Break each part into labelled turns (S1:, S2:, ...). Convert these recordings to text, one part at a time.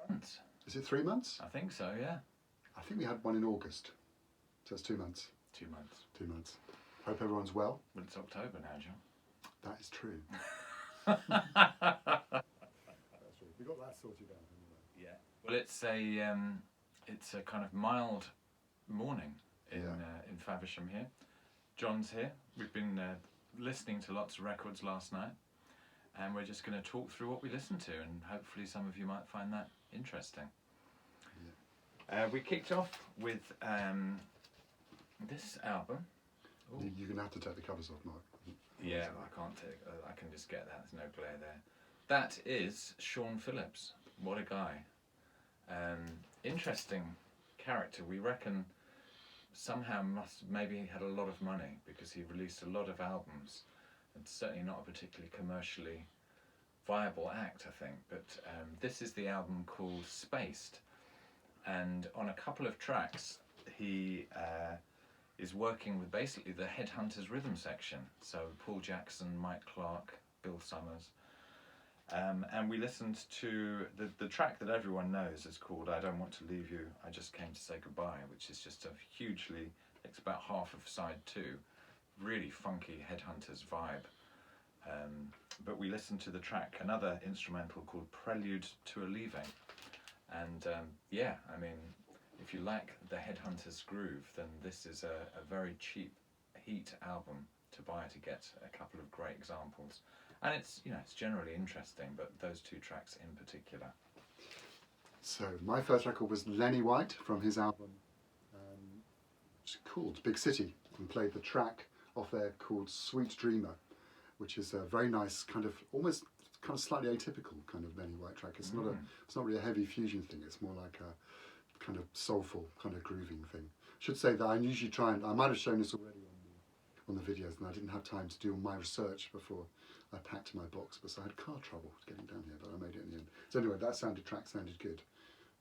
S1: months.
S2: Is it 3 months?
S1: I think so, yeah.
S2: I think we had one in August. So it's 2 months.
S1: 2 months.
S2: 2 months. Hope everyone's well.
S1: Well, it's October now, John.
S2: That is true.
S1: That's
S2: true. We got that sorted out anyway.
S1: Yeah. Well, it's a kind of mild morning in Faversham here. John's here. We've been listening to lots of records last night, and we're just going to talk through what we listened to, and hopefully some of you might find that interesting. Yeah. We kicked off with this album.
S2: You're going to have to take the covers off, Mark.
S1: Yeah, I can't take. I can just get that. There's no glare there. That is Sean Phillips. What a guy! Interesting character. We reckon somehow maybe he had a lot of money because he released a lot of albums, and certainly not a particularly commercially viable act, I think. But this is the album called Spaced, and on a couple of tracks he is working with basically the Headhunters rhythm section. So Paul Jackson, Mike Clark, Bill Summers. And we listened to the track that everyone knows is called I Don't Want to Leave You, I Just Came to Say Goodbye, which is just a hugely, it's about half of side 2, really funky Headhunters vibe. But we listened to the track, another instrumental called Prelude to a Leaving. And yeah, I mean, if you like the Headhunters groove, then this is a very cheap Heat album to buy to get a couple of great examples. And it's, you know, it's generally interesting, but those 2 tracks in particular.
S2: So my first record was Lenny White from his album, which is called Big City, and played the track off there called Sweet Dreamer, which is a very nice kind of almost kind of slightly atypical kind of Lenny White track. It's not really a heavy fusion thing. It's more like a kind of soulful kind of grooving thing. Should say that I usually try and I might have shown this already on the videos, and I didn't have time to do all my research before I packed my box, but so I had car trouble getting down here, but I made it in the end. So anyway, that track sounded good,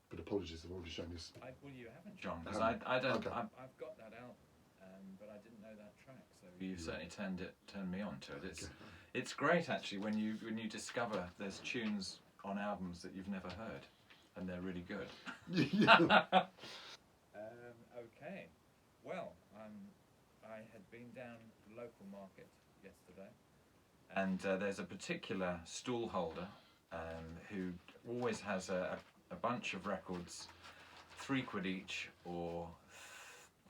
S2: but apologies, I've already shown this.
S1: Well, you haven't, John, because I don't. Okay. I've got that album, but I didn't know that track, so you've certainly turned me on to it. It's great actually when you discover there's tunes on albums that you've never heard, and they're really good. Okay, well, I had been down the local market yesterday, and there's a particular stall holder who always has a bunch of records, £3 each, or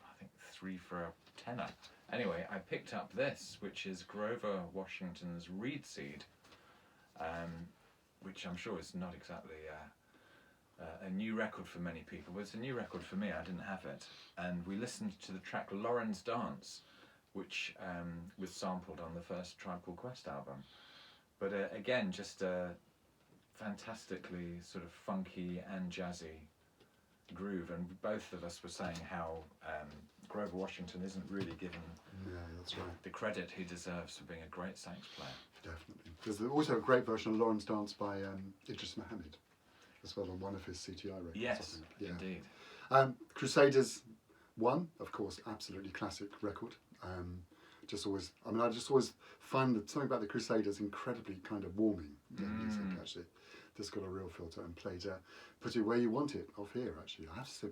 S1: I think 3 for a tenner. Anyway, I picked up this, which is Grover Washington's Reed Seed, which I'm sure is not exactly a new record for many people, but it's a new record for me. I didn't have it. And we listened to the track Lauren's Dance, which was sampled on the first Tribe Called Quest album. But again, just a fantastically sort of funky and jazzy groove. And both of us were saying how Grover Washington isn't really given the credit he deserves for being a great sax player. Definitely.
S2: There's also a great version of Lauren's Dance by Idris Muhammad as well on one of his CTI records.
S1: Yes, indeed.
S2: Crusaders 1, of course, absolutely classic record. I just always find that something about the Crusaders incredibly kind of warming music, actually. Just got a real feel to it and played, put it where you want it off here, actually. I have to say,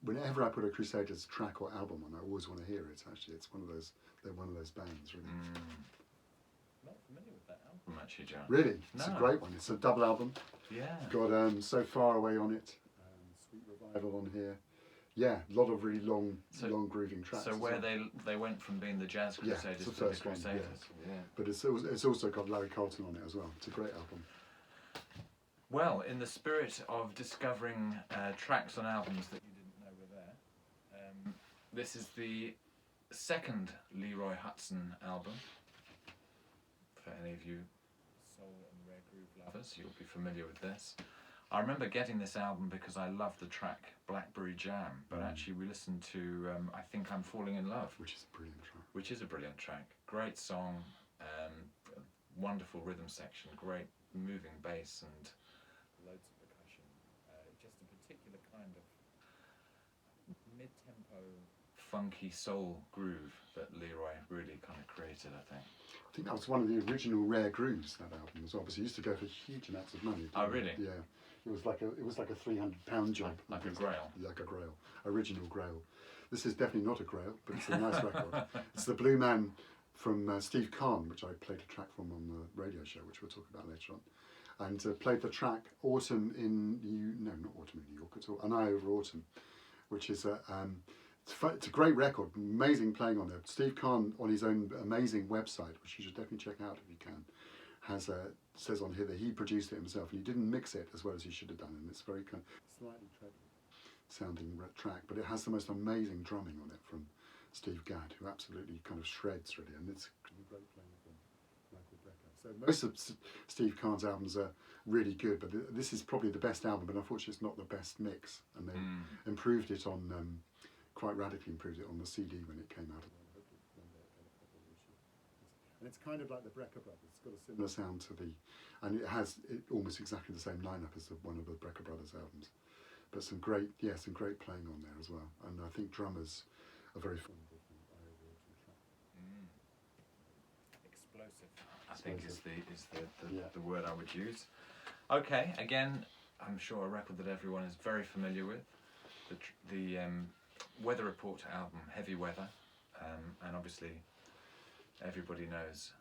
S2: whenever I put a Crusaders track or album on, I always want to hear it, actually. They're one of those bands, really.
S1: Not familiar with that album, actually, John.
S2: Really? It's a great one. It's a double album.
S1: Yeah.
S2: Got So Far Away on it, Sweet Revival on here. Yeah, a lot of really long grooving tracks.
S1: So where they went from being the Jazz Crusaders to the Crusaders.
S2: Yeah. But it's also got Larry Carlton on it as well. It's a great album.
S1: Well, in the spirit of discovering tracks on albums that you didn't know were there, this is the second Leroy Hudson album. For any of you soul and rare groove lovers, you'll be familiar with this. I remember getting this album because I loved the track Blackberry Jam, but actually we listened to I Think I'm Falling in Love.
S2: Which is a brilliant track.
S1: Which is a brilliant track. Great song, wonderful rhythm section, great moving bass and loads of percussion. Just a particular kind of mid-tempo, funky soul groove that Leroy really kind of created, I think.
S2: I think that was one of the original rare grooves, that album as well, because he used to go for huge amounts of money.
S1: Oh, really?
S2: Yeah. It was like a £300 job.
S1: Like a grail.
S2: Like a grail, original grail. This is definitely not a grail, but it's a nice record. It's the Blue Man from Steve Kahn, which I played a track from on the radio show, which we'll talk about later on, and played the track Autumn in not Autumn in New York at all, An Eye Over Autumn, which is it's a great record, amazing playing on there. Steve Kahn on his own amazing website, which you should definitely check out if you can, says on here that he produced it himself and he didn't mix it as well as he should have done, and it's very kind of slightly treble sounding track, but it has the most amazing drumming on it from Steve Gadd, who absolutely kind of shreds really, and it's great playing from Michael Brecker. So most of Steve Kahn's albums are really good, but this is probably the best album, but unfortunately it's not the best mix, and they improved it on quite radically improved it on the CD when it came out. And it's kind of like the Brecker Brothers. It's got a similar sound to and it has almost exactly the same lineup as one of the Brecker Brothers albums. But some great playing on there as well. And I think drummers are very fond of the track.
S1: Explosive, I think is the word I would use. Okay, again, I'm sure a record that everyone is very familiar with. The Weather Report album, Heavy Weather, and obviously everybody knows,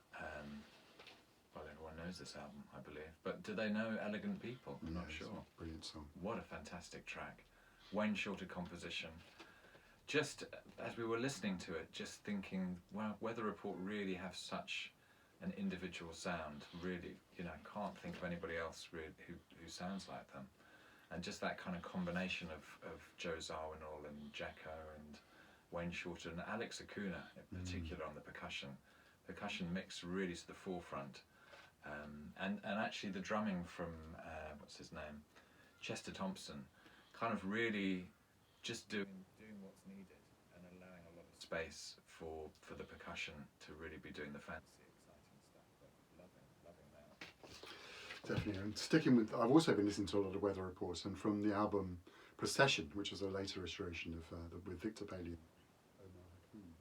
S1: everyone knows this album, I believe, but do they know Elegant People? I'm not sure.
S2: It's a brilliant song.
S1: What a fantastic track. Wayne Shorter composition. Just as we were listening to it, just thinking, wow, Weather Report really have such an individual sound, really, can't think of anybody else really who sounds like them. And just that kind of combination of Joe Zawinul and Jacko and Wayne Shorter and Alex Acuna in particular on the percussion. Percussion mix really to the forefront. And actually the drumming from, what's his name? Chester Thompson, kind of really just doing what's needed and allowing a lot of space for the percussion to really be doing the fancy, exciting stuff. But loving that.
S2: Definitely, and sticking with, I've also been listening to a lot of Weather Reports, and from the album Procession, which was a later restoration of with Victor Bailey and Omar Hakim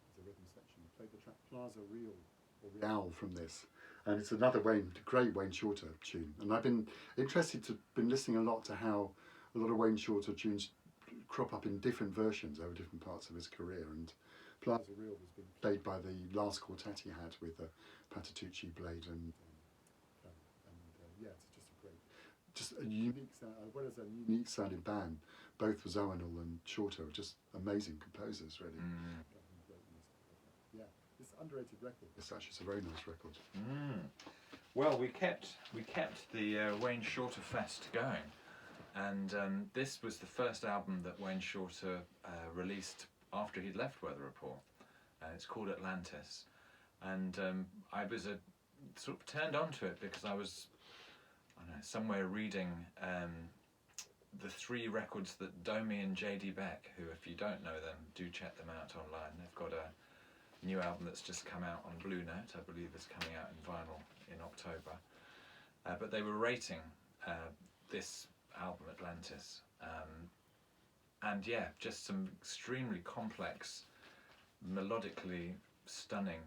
S2: as a rhythm section, played the track Plaza Real or Real from this, and it's another great Wayne Shorter tune. And I've been been listening a lot to how a lot of Wayne Shorter tunes crop up in different versions over different parts of his career, and Plaza Real was being played by the last quartet he had with Patitucci, Blade and it's just a unique sound, as well as a unique sounding band. Both Zawinul and Shorter are just amazing composers, really. Yeah, this underrated record. It's actually a very nice record.
S1: Well, we kept the Wayne Shorter Fest going, and this was the first album that Wayne Shorter released after he'd left Weather Report. It's called Atlantis, and I was sort of turned on to it because I was somewhere reading the 3 records that Domi and JD Beck, who, if you don't know them, do check them out online. They've got a new album that's just come out on Blue Note, I believe is coming out in vinyl in October. But they were rating this album, Atlantis. And yeah, just some extremely complex, melodically stunning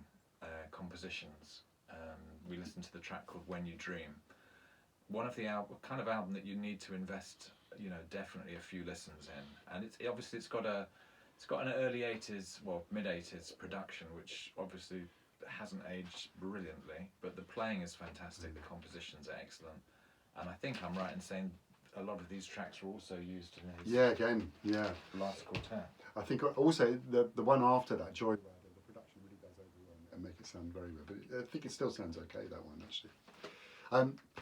S1: compositions. We listened to the track called When You Dream. One of the kind of album that you need to invest, definitely a few listens in, and it's got an early 80s, mid 80s production, which obviously hasn't aged brilliantly, but the playing is fantastic, the compositions are excellent, and I think I'm right in saying a lot of these tracks were also used in his last quartet.
S2: I think also the one after that, Joy Rider, the production really does overwhelm it and make it sound very well, but I think it still sounds okay, that one actually.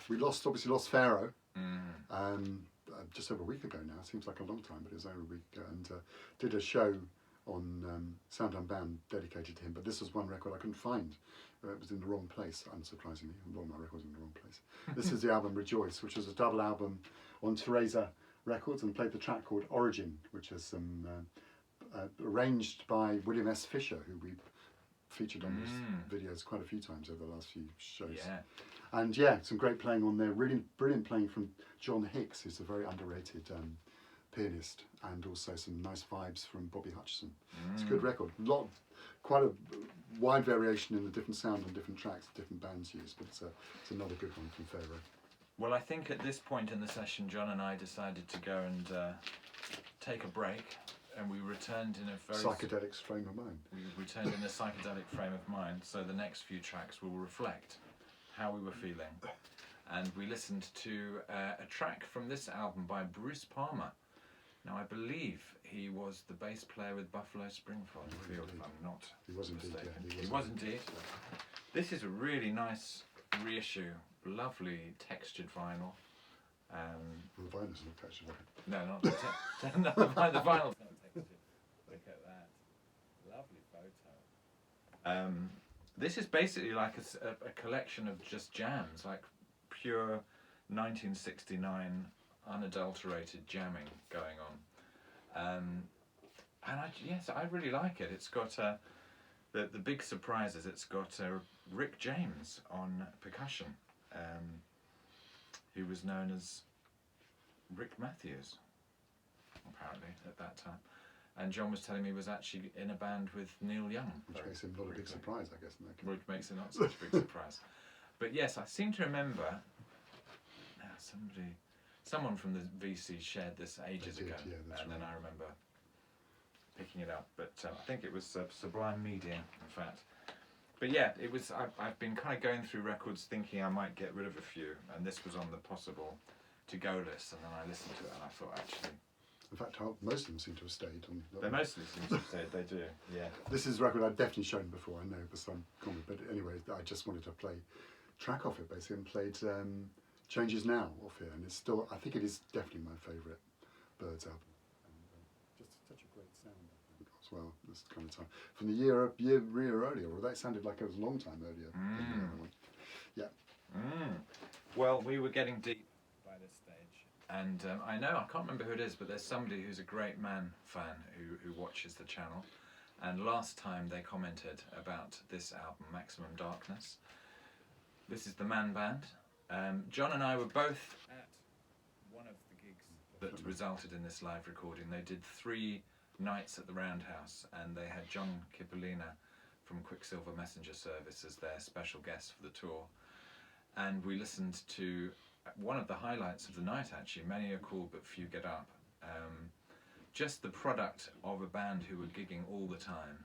S2: We obviously lost Pharaoh just over a week ago now. It seems like a long time, but it was over a week ago, and did a show on Sound Unbound dedicated to him, but this was one record I couldn't find. It was in the wrong place, unsurprisingly. A lot of my records in the wrong place. This is the album Rejoice, which was a double album on Teresa Records, and played the track called Origin, which is arranged by William S. Fisher, who we've featured on his videos quite a few times over the last few shows.
S1: Yeah.
S2: And some great playing on there. Really brilliant playing from John Hicks, who's a very underrated pianist, and also some nice vibes from Bobby Hutcherson. It's a good record. Quite a wide variation in the different sound and different tracks different bands use, but it's another good one from Pharaoh.
S1: Well, I think at this point in the session, John and I decided to go and take a break, and we returned in a very
S2: Psychedelic frame of mind.
S1: We returned in a psychedelic frame of mind. So the next few tracks will reflect how we were feeling, and we listened to a track from this album by Bruce Palmer. Now, I believe he was the bass player with Buffalo Springfield, if I'm not
S2: He was indeed,
S1: mistaken.
S2: yeah.
S1: He was indeed. This is a really nice reissue, lovely textured vinyl.
S2: Well, the vinyl's not textured.
S1: No, not the, no, the vinyl's not textured. Look at that. Lovely photo. This is basically like a collection of just jams, like pure 1969 unadulterated jamming going on. And I really like it. It's got the big surprise is it's got Rick James on percussion, who was known as Rick Matthews, apparently, at that time. And John was telling me was actually in a band with Neil Young.
S2: Which makes him not a big surprise, I guess.
S1: Which makes it not such a big surprise. But yes, I seem to remember, someone from the VC shared this ages ago, and then I remember picking it up. But I think it was Sublime Media, in fact. But yeah, it was. I've been kind of going through records thinking I might get rid of a few, and this was on the possible to-go list, and then I listened to it and I thought, actually...
S2: In fact, most of them seem to have stayed on.
S1: They mostly seem to have stayed, they do, yeah.
S2: This is a record I've definitely shown before, I know, for some comment, but anyway, I just wanted to play track off it, basically, and played Changes Now off here, and it's still, I think it is definitely my favourite Byrds album. And, just such a great sound, I think, as well, this kind of time. From the year earlier, or that sounded like it was a long time earlier. Than the other one. Yeah.
S1: Well, we were getting deep by this stage. And I can't remember who it is, but there's somebody who's a great Man fan who watches the channel. And last time they commented about this album, Maximum Darkness. This is the Man Band. John and I were both at one of the gigs that resulted in this live recording. They did 3 nights at the Roundhouse, and they had John Cipollina from Quicksilver Messenger Service as their special guest for the tour. And we listened to one of the highlights of the night, actually, Many Are Called But Few Get Up. Just the product of a band who were gigging all the time.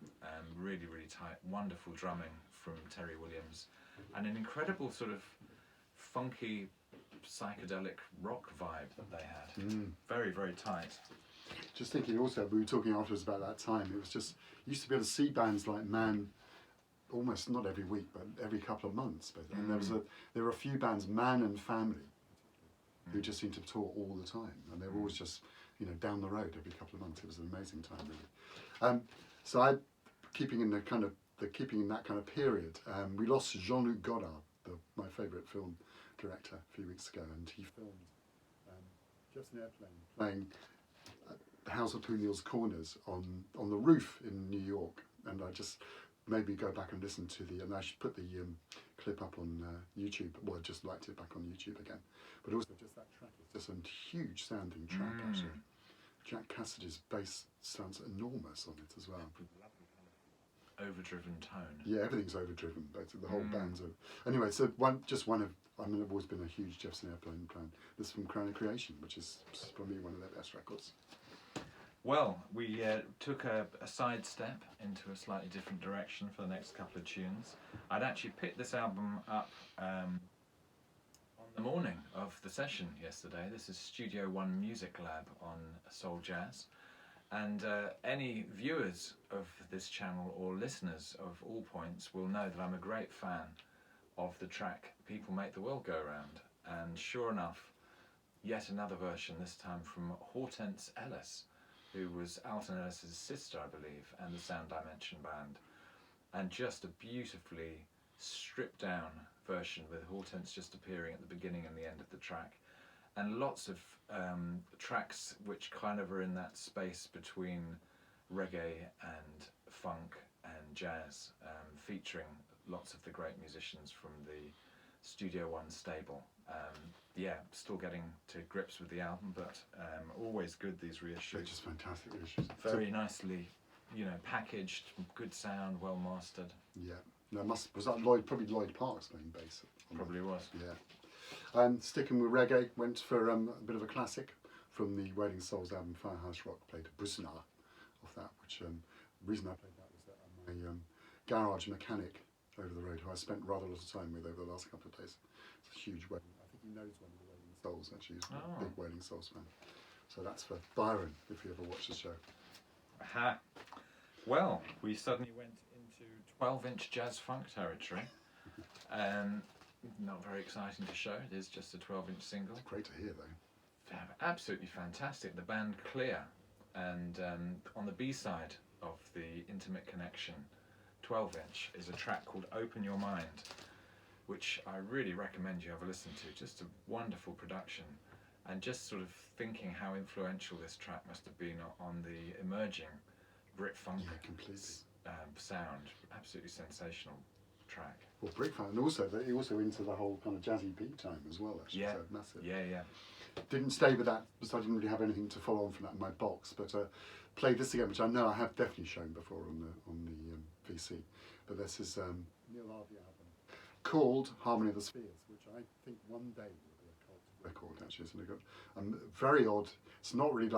S1: Really, really tight, wonderful drumming from Terry Williams, and an incredible sort of funky, psychedelic rock vibe that they had. Very, very tight.
S2: Just thinking also, we were talking afterwards about that time, it was just, you used to be able to see bands like Man almost not every week, but every couple of months. And there were a few bands, Man and Family, who just seemed to tour all the time, and they were always just, down the road every couple of months. It was an amazing time, really. So I, keeping in that kind of period, we lost Jean-Luc Godard, my favourite film director, a few weeks ago, and he filmed Jefferson Airplane playing House of Poone's Corners on the roof in New York, and I just made me go back and listen to and I should put the clip up on YouTube. Well, I just liked it back on YouTube again. But also just that track is just a huge sounding track, actually. Jack Cassidy's bass sounds enormous on it as well.
S1: Overdriven tone.
S2: Yeah, everything's overdriven. Basically, the whole band's Anyway, so I've always been a huge Jefferson Airplane fan. This is from Crown of Creation, which is probably one of their best records.
S1: Well, we took a sidestep into a slightly different direction for the next couple of tunes. I'd actually picked this album up on the morning of the session yesterday. This is Studio One Music Lab on Soul Jazz. And any viewers of this channel or listeners of All Points will know that I'm a great fan of the track People Make the World Go Round. And sure enough, yet another version, this time from Hortense Ellis, who was Alton Ellis's sister, I believe, and the Sound Dimension Band. And just a beautifully stripped down version with Hortense just appearing at the beginning and the end of the track. And lots of tracks which kind of are in that space between reggae and funk and jazz, featuring lots of the great musicians from the Studio One stable. Still getting to grips with the album, but always good, these reissues.
S2: They're just fantastic reissues.
S1: Very nicely, packaged, good sound, well mastered.
S2: Yeah. No, was that Lloyd? Probably Lloyd Parks playing bass.
S1: Probably was.
S2: Yeah. Sticking with reggae, went for a bit of a classic from the Wailing Souls album, Firehouse Rock. Played a Brusna off that, which the reason I played that was that my garage mechanic over the road, who I spent rather a lot of time with over the last couple of days. It's a huge Wailing. I think he knows one of the Wailing Souls, actually. He's a big Wailing Souls fan. So that's for Byron, if you ever watch the show.
S1: Aha. Well, we suddenly went into 12-inch jazz funk territory. Not very exciting to show. It is just a 12-inch single.
S2: Great to hear, though.
S1: Absolutely fantastic. The band Clear, and on the B-side of the Intimate Connection 12-inch is a track called Open Your Mind, which I really recommend you have a listen to. Just a wonderful production, and just sort of thinking how influential this track must have been on the emerging Brit funk sound. Absolutely sensational track.
S2: Well, Brit funk, and also into the whole kind of jazzy beat time as well, actually.
S1: Yeah.
S2: So massive.
S1: Yeah.
S2: Didn't stay with that, so I didn't really have anything to follow on from that in my box. But played this again, which I know I have definitely shown before on the VC. But this is Neil Harvey album called Harmony of the Spheres, which I think one day will be a cult record. Actually, isn't it? Very odd. It's not really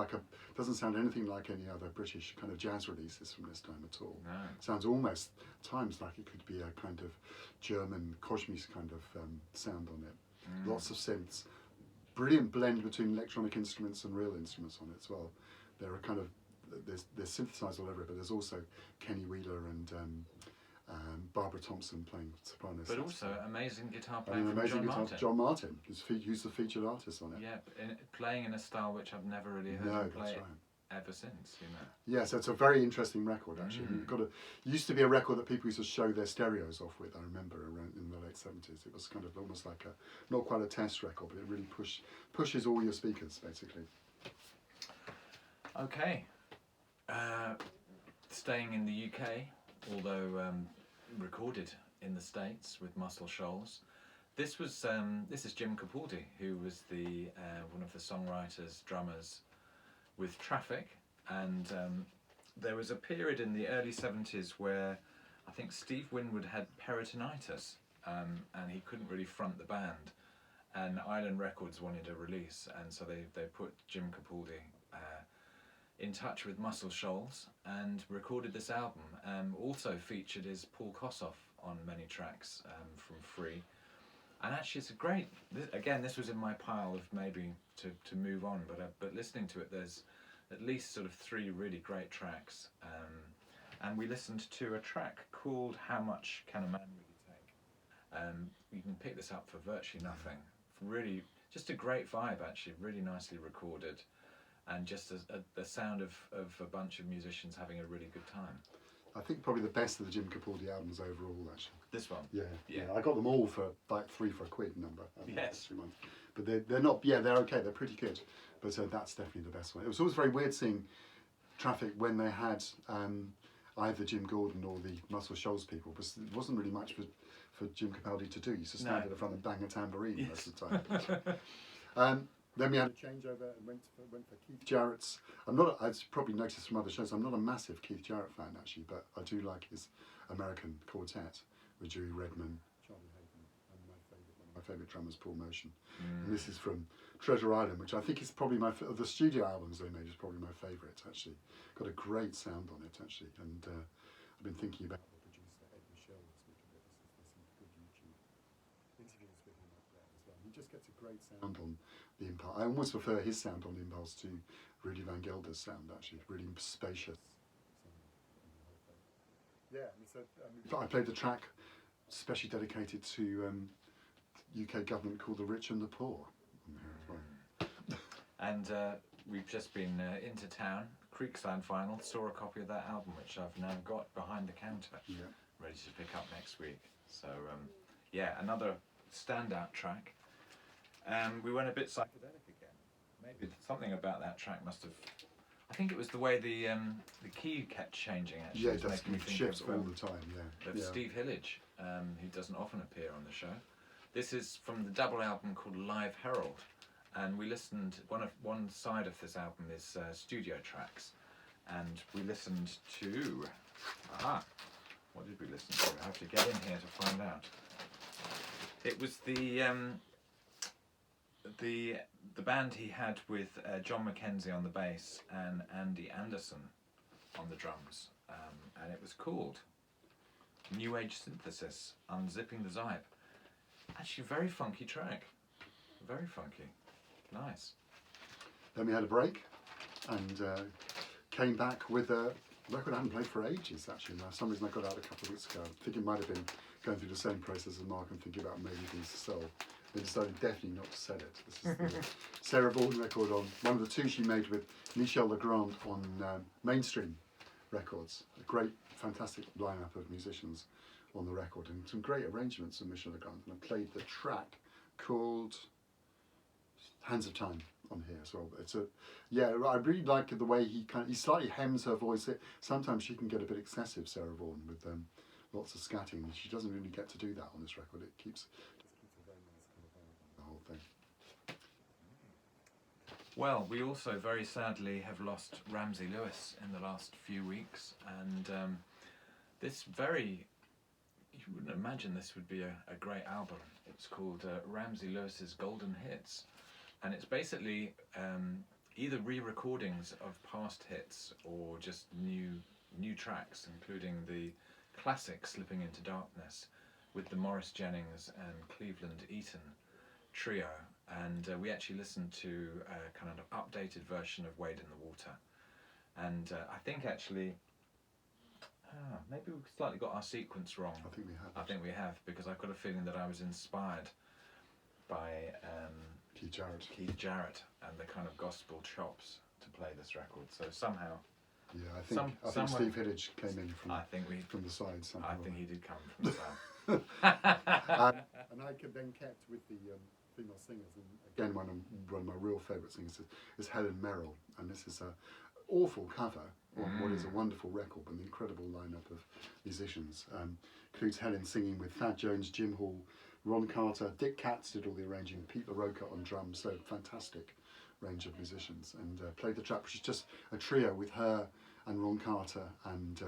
S2: doesn't sound anything like any other British kind of jazz releases from this time at all.
S1: No.
S2: Sounds almost at times like it could be a kind of German Kosmis kind of sound on it. Lots of synths. Brilliant blend between electronic instruments and real instruments on it as well. There are kind of there's synthesized all over it, but there's also Kenny Wheeler and Barbara Thompson playing soprano.
S1: But also amazing guitar playing
S2: and an
S1: from
S2: amazing
S1: John
S2: guitar.
S1: Martin.
S2: John Martin, who's the featured artist on it.
S1: Yeah, playing in a style which I've never really heard him play ever since.
S2: Yeah, so it's a very interesting record actually. Used to be a record that people used to show their stereos off with. I remember around in the late 70s. It was kind of almost like not quite a test record, but it really pushes all your speakers basically.
S1: Okay, staying in the UK, although recorded in the States with Muscle Shoals. This is Jim Capaldi, who was the one of the songwriters, drummers with Traffic, and there was a period in the early 70s where I think Steve Winwood had peritonitis, and he couldn't really front the band, and Island Records wanted a release, and so they put Jim Capaldi in touch with Muscle Shoals and recorded this album. Also featured is Paul Kossoff on many tracks from Free, and actually it's a great. This was in my pile of maybe to move on, but listening to it, there's at least sort of 3 really great tracks, and we listened to a track called How Much Can a Man Really Take. You can pick this up for virtually nothing. Really, just a great vibe actually, really nicely recorded, and just the sound of a bunch of musicians having a really good time.
S2: I think probably the best of the Jim Capaldi albums overall, actually.
S1: This one?
S2: Yeah. I got them all for like 3 for £1 number.
S1: Yes.
S2: But they're not, they're okay, they're pretty good. But that's definitely the best one. It was always very weird seeing Traffic when they had either Jim Gordon or the Muscle Shoals people, because there wasn't really much for Jim Capaldi to do. He used to stand at the front and bang a tambourine most of the time. Then we had a changeover and went for Keith Jarrett's. I've probably noticed from other shows, I'm not a massive Keith Jarrett fan actually, but I do like his American quartet with Dewey Redman, Charlie Hayden, and one of my favourite drummers, Paul Motion. And this is from Treasure Island, which I think is probably of the studio albums they made, is probably my favourite actually. Got a great sound on it actually, and I've been thinking about the producer Ed Michelle this week a bit. There's some good YouTube interviews with him up there as well. He just gets a great sound on the Impulse. I almost prefer his sound on the Impulse to Rudy Van Gelder's sound actually, really spacious. I played the track especially dedicated to UK government called The Rich and the Poor on there as well.
S1: And we've just been into town, Creekside Vinyl, saw a copy of that album which I've now got behind the counter, ready to pick up next week. So another standout track. We went a bit psychedelic again. Maybe something about that track must have. I think it was the way the key kept changing. Actually,
S2: yeah, it does. It shifts all the time.
S1: Of Steve Hillage, who doesn't often appear on the show. This is from the double album called Live Herald, and we listened. One side of this album is studio tracks, and we listened to. What did we listen to? I have to get in here to find out. It was the the band he had with John Mackenzie on the bass and Andy Anderson on the drums, and it was called New Age Synthesis, Unzipping the Zipe. Actually, very funky track. Very funky. Nice.
S2: Then we had a break and came back with a record I hadn't played for ages, actually. Now, for some reason I got out a couple of weeks ago. I think it might have been going through the same process as Mark and thinking about maybe things to sell. They decided definitely not to sell it. This is the Sarah Borden record, on one of the two she made with Michel Legrand on Mainstream Records. A great, fantastic lineup of musicians on the record, and some great arrangements of Michel Legrand. And I played the track called Hands of Time on here as well. It's a, yeah, I really like the way he slightly hems her voice. Sometimes she can get a bit excessive, Sarah Vaughan, with lots of scatting. She doesn't really get to do that on this record. It keeps a very nice kind of the whole thing.
S1: Well, we also very sadly have lost Ramsay Lewis in the last few weeks, and this very, you wouldn't imagine this would be a great album. It's called Ramsay Lewis's Golden Hits, and it's basically either re-recordings of past hits or just new tracks, including the classic Slipping Into Darkness with the Morris Jennings and Cleveland Eaton trio, and we actually listened to a kind of updated version of Wade in the Water, and I think actually maybe we've slightly got our sequence wrong. I think we have, because I've got a feeling that I was inspired by Keith Jarrett and the kind of gospel chops to play this record. So somehow,
S2: yeah, I think Steve Hillage came in from the side somehow.
S1: I think he did come from the side.
S2: And I then kept with the female singers, and again one of my real favourite singers is Helen Merrill, and this is an awful cover on what is a wonderful record, but an incredible lineup of musicians. Includes Helen singing with Thad Jones, Jim Hall, Ron Carter, Dick Katz did all the arranging, Pete LaRocca on drums, so fantastic range of musicians, and played the track, which is just a trio with her and Ron Carter and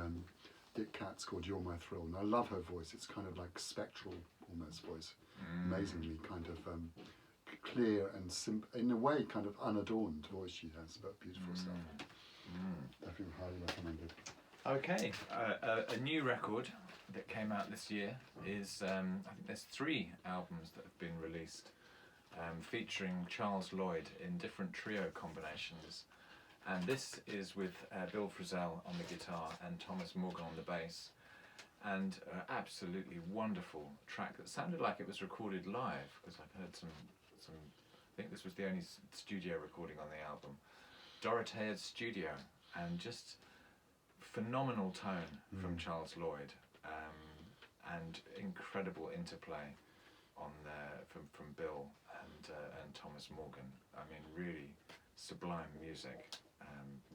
S2: Dick Katz, called You're My Thrill. And I love her voice. It's kind of like spectral almost voice, amazingly kind of clear and in a way kind of unadorned voice she has, but beautiful stuff. Definitely highly recommended.
S1: Okay, a new record that came out this year is, I think there's 3 albums that have been released featuring Charles Lloyd in different trio combinations, and this is with Bill Frisell on the guitar and Thomas Morgan on the bass, and absolutely wonderful track that sounded like it was recorded live, because I've heard some I think this was the only studio recording on the album, Dorothea's Studio, and just phenomenal tone from Charles Lloyd, and incredible interplay on from Bill and Thomas Morgan. I mean, really sublime music,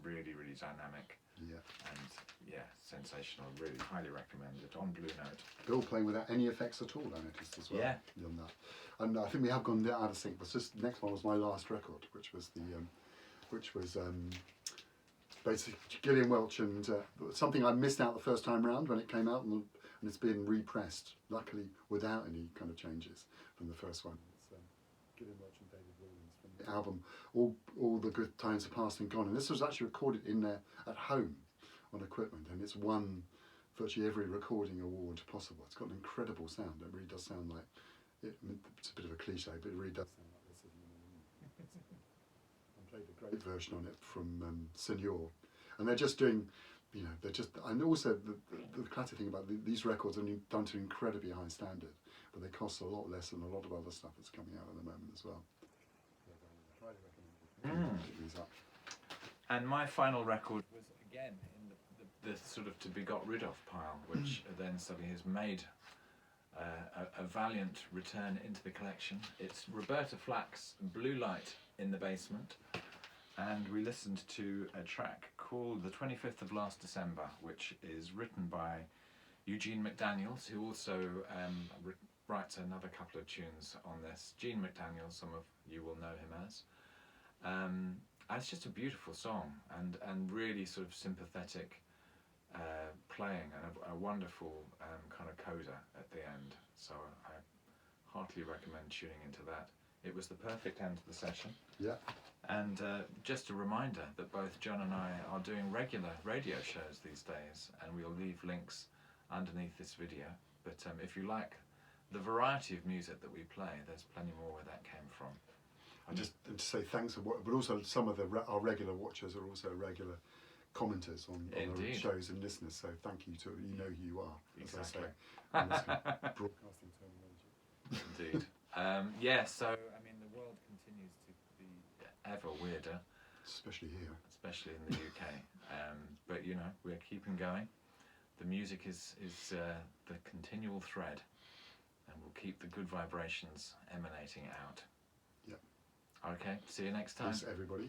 S1: really dynamic.
S2: Yeah.
S1: And yeah, sensational. Really highly recommended. On Blue Note.
S2: Bill playing without any effects at all, I noticed as well.
S1: Yeah.
S2: On that. And I think we have gone out of sync. But the next one was my last record, which was basically Gillian Welch, and something I missed out the first time round when it came out, and it's been repressed, luckily without any kind of changes from the first one. It's Gillian Welch and David Williams from the album All the Good Times Are Past and Gone, and this was actually recorded in there at home on equipment, and it's won virtually every recording award possible. It's got an incredible sound. It really does sound like it's a bit of a cliche, but it really does sound like this. I played a great version on it from Senor, and they're just doing, and also the classic thing about these records are done to an incredibly high standard, but they cost a lot less than a lot of other stuff that's coming out at the moment as well. Highly recommended.
S1: And my final record was again in the sort of to be got rid of pile, which then suddenly has made a valiant return into the collection. It's Roberta Flack's Blue Light in the Basement, and we listened to a track called The 25th of Last December, which is written by Eugene McDaniels, who also writes another couple of tunes on this. Gene McDaniels, some of you will know him as. And it's just a beautiful song, and really sort of sympathetic playing, and a wonderful kind of coda at the end. So I heartily recommend tuning into that It was the perfect end to the session.
S2: Yeah.
S1: And just a reminder that both John and I are doing regular radio shows these days, and we'll leave links underneath this video. But if you like the variety of music that we play, there's plenty more where that came from.
S2: I just to say thanks, but also some of our regular watchers are also regular commenters on our shows and listeners. So thank you to you know who you are,
S1: Exactly.
S2: as I say, in this broadcasting terminology.
S1: Indeed. Yeah. So I mean, the world continues to be ever weirder,
S2: Especially here.
S1: especially in the UK. But you know, we're keeping going. The music is the continual thread, and we'll keep the good vibrations emanating out.
S2: Yep.
S1: Okay, see you next time.
S2: Thanks, everybody.